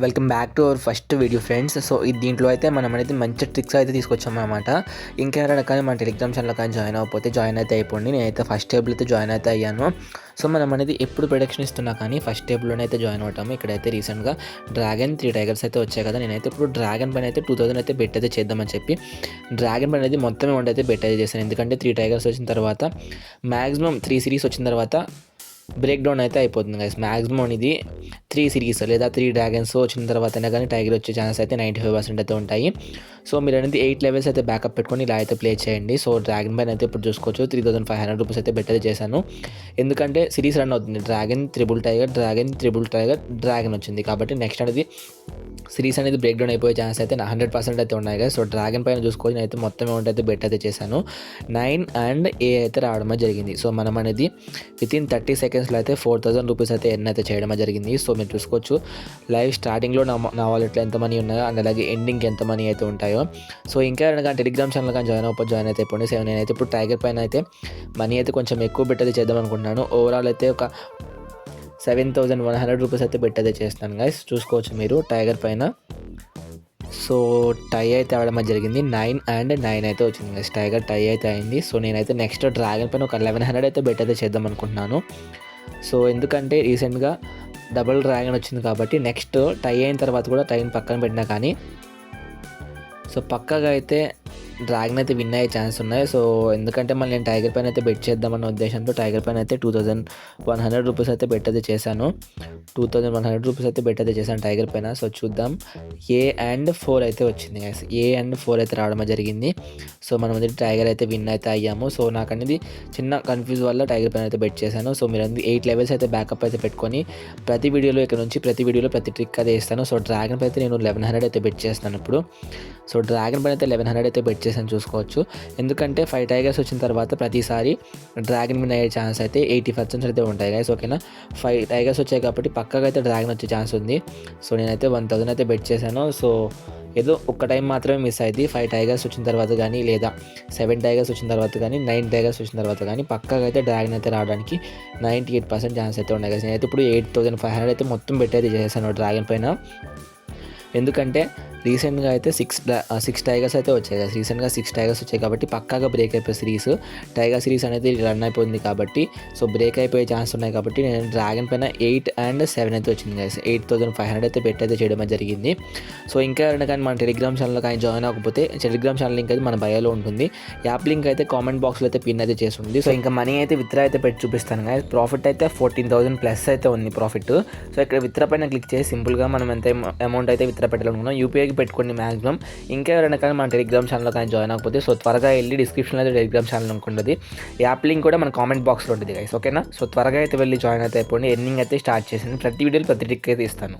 Welcome back to our first video friends. So దీంట్లో అయితే మనం అనేది మంచి ట్రిక్స్ అయితే తీసుకొచ్చామన్నమాట. ఇంకెవరైనా కానీ మన టెలిగ్రామ్ ఛానల్ కానీ జాయిన్ అవ్వకపోతే జాయిన్ అయితే అయిపోండి. నేనైతే ఫస్ట్ టేబుల్ అయితే జాయిన్ అయితే అయ్యాను. సో మనం అనేది ఎప్పుడు ప్రొడక్షన్ ఇస్తున్నా కానీ ఫస్ట్ టేబుల్లోనే అయితే జాయిన్ అవుతాము. ఇక్కడైతే రీసెంట్గా డ్రాగన్ 3 టైగర్స్ అయితే వచ్చాయి కదా. నేనైతే ఇప్పుడు డ్రాగన్ పైన అయితే 2000 అయితే బెట్ అయితే చేద్దామని చెప్పి డ్రాగన్ పైన అనేది మొత్తం అమౌంట్ అయితే బెట్ అయితే చేశాను. ఎందుకంటే 3 టైగర్స్ వచ్చిన తర్వాత మ్యాక్సిమం 3 సిరీస్ వచ్చిన తర్వాత బ్రేక్ డౌన్ అయితే అయిపోతుంది గైస్. మ్యాక్సిమం ఇది 3 సిరీస్ లేదా 3 డ్రాగన్స్ వచ్చిన తర్వాతనే కానీ టైగర్ వచ్చే ఛాన్స్ అయితే 95% అయితే ఉంటాయి. సో మీరు అనేది 8 లెవెల్స్ అయితే బ్యాకప్ పెట్టుకొని ఇలా అయితే ప్లే చేయండి. సో డ్రాగన్ పైన అయితే ఇప్పుడు చూసుకోవచ్చు 3500 రూపీస్ అయితే బెట్ అయితే చేశాను. ఎందుకంటే సిరీస్ రన్ అవుతుంది. Dragon triple tiger, dragon triple tiger, dragon వచ్చింది కాబట్టి నెక్స్ట్ అనేది సిరీస్ అనేది బ్రేక్ డౌన్ అయిపోయే ఛాన్స్ అయితే 100% అయితే ఉన్నాయి కదా. సో డ్రాగన్ పైన చూసుకొని నేనైతే మొత్తం అమౌంట్ అయితే బెట్ అయితే చేశాను. 9 అండ్ ఏ అయితే రావడమే జరిగింది. సో మనం అనేది వితిన్ 30 సెకండ్స్లో అయితే 4000 రూపీస్ అయితే ఎర్న్ అయితే చేయడమే జరిగింది. సో మీరు చూసుకోవచ్చు లైవ్ స్టార్టింగ్లో నా వాలెట్లో ఎంత మనీ ఉన్నాయో అండ్ అలాగే ఎండింగ్కి ఎంత మనీ అయితే ఉంటాయో. సో ఇంకా కానీ టెలిగ్రామ్ ఛానల్ కానీ జాయిన్ అయితే అయిపోండి. నేనైతే ఇప్పుడు టైగర్ పైన అయితే మనీ అయితే కొంచెం ఎక్కువ బెట్ అయితే చేద్దాం అనుకుంటున్నాను. ఓవరాల్ అయితే ఒక 7100 రూపీస్ అయితే బెట్ అయితే చేస్తాను గైస్. చూసుకోవచ్చు మీరు టైగర్ పైన. సో టై అయితే అవడం జరిగింది. 9 అండ్ 9 అయితే వచ్చింది గైస్. టైగర్ టై అయితే అయింది. సో నేనైతే నెక్స్ట్ డ్రాగన్ పైన ఒక 1100 అయితే బెట్ అయితే చేద్దాం అనుకుంటున్నాను. సో ఎందుకంటే రీసెంట్గా డబుల్ డ్రాగన్ వచ్చింది కాబట్టి నెక్స్ట్ టై అయిన తర్వాత కూడా టైం పక్కన పెట్టినా కానీ సో పక్కగా అయితే డ్రాగన్ అయితే విన్ అయ్యే ఛాన్స్ ఉన్నాయి. సో ఎందుకంటే మళ్ళీ నేను టైగర్ పైన అయితే బెట్ చేద్దామన్న ఉద్దేశంతో టైగర్ పైన అయితే 2100 రూపీస్ అయితే బెట్ అయితే చేశాను. 2100 రూపీస్ అయితే బెట్ అయితే చేశాను టైగర్ పైన. సో చూద్దాం. ఏ అండ్ 4 అయితే వచ్చింది గైస్. ఏ అండ్ 4 అయితే రావడం జరిగింది. సో మనం అనేది టైగర్ అయితే విన్ అయితే అయ్యాము. సో నాకు అనేది చిన్న కన్ఫ్యూజ్ వల్ల టైగర్ పైన అయితే బెట్ చేశాను. సో మీరు అనేది 8 లెవెల్స్ అయితే బ్యాకప్ అయితే పెట్టుకొని ప్రతి వీడియోలో ఇక్కడ నుంచి ప్రతి వీడియోలో ప్రతి ట్రిక్ అయితే ఇస్తాను. సో డ్రాగన్ పైన అయితే నేను 1100 అయితే బెట్ చేస్తాను ఇప్పుడు. సో డ్రాగన్ పైన అయితే 1100 అయితే బెట్ చేశాను చూసుకోవచ్చు. ఎందుకంటే 5 టైగర్స్ వచ్చిన తర్వాత ప్రతిసారి డ్రాగన్ విన్ అయ్యే ఛాన్స్ అయితే 80% అయితే ఉంటాయి గైస్. ఓకేనా, 5 టైగర్స్ వచ్చాయి కాబట్టి పక్కగా అయితే డ్రాగన్ వచ్చే ఛాన్స్ ఉంది. సో నేనైతే 1000 అయితే బెట్ చేశాను. సో ఏదో ఒక్క టైం మాత్రమే మిస్ అయింది. 5 టైగర్స్ వచ్చిన తర్వాత కానీ లేదా 7 టైగర్స్ వచ్చిన తర్వాత కానీ 9 టైగర్స్ వచ్చిన తర్వాత కానీ పక్కగా అయితే డ్రాగన్ అయితే రావడానికి 98% ఛాన్స్ అయితే ఉన్నాయి గైస్. నేనైతే ఇప్పుడు 8500 అయితే మొత్తం బెట్ అయితే చేశాను డ్రాగన్ పైన. ఎందుకంటే రీసెంట్గా అయితే 6 టైగర్స్ అయితే వచ్చాయి కదా. రీసెంట్గా 6 టైగర్స్ వచ్చాయి కాబట్టి పక్కాగా బ్రేక్ అయిపోయే సిరీస్ టైగర్ సిరీస్ అనేది రన్ అయిపోయింది కాబట్టి సో బ్రేక్ అయిపోయే ఛాన్స్ ఉన్నాయి కాబట్టి నేను డ్రాగన్ పైన 8 అండ్ 7 అయితే వచ్చింది గైస్. 8500 అయితే బెట్ అయితే చేయడం జరిగింది. సో ఇంకా ఎవరైనా కానీ మన టెలిగ్రామ్ ఛానల్ కానీ జాయిన్ అవ్వకపోతే టెలిగ్రామ్ ఛానల్ లింక్ అయితే మన బయోలో ఉంటుంది. యాప్ లింక్ అయితే కామెంట్ బాక్స్లో అయితే పిన్ అయితే చేస్తుంది. సో ఇంకా మనీ అయితే విత్డ్రా అయితే పెట్టి చూపిస్తాను గైస్. ప్రాఫిట్ అయితే 14,000 ప్లస్ అయితే ఉంది ప్రాఫిట్. సో ఇక్కడ విత్డ్రా పైన క్లిక్ చేసి సింపుల్గా మనం ఎంత అమౌంట్ అయితే విత్డ్రా పెట్టాలనుకున్నాం యూపీఐ పెట్టుకోండి మ్యాక్సిమం. ఇంకా ఎవరైనా కానీ మన టెలిగ్రామ్ ఛానల్లో కానీ జాయిన్ అవ్వకపోతే సో త్వరగా వెళ్ళి డిస్క్రిప్షన్లో అయితే టెలిగ్రామ్ ఛానల్ ఉంటుంది. యాప్ లింక్ కూడా మన కామెంట్ బాక్స్లో ఉంటుంది గైస్. ఓకేనా, సో త్వరగా అయితే వెళ్ళి జాయిన్ అయితే అయిపోండి. ఎర్నింగ్ అయితే స్టార్ట్ చేసింది. ప్రతి వీడియోలో ప్రతి ట్రిక్ అయితే ఇస్తాను.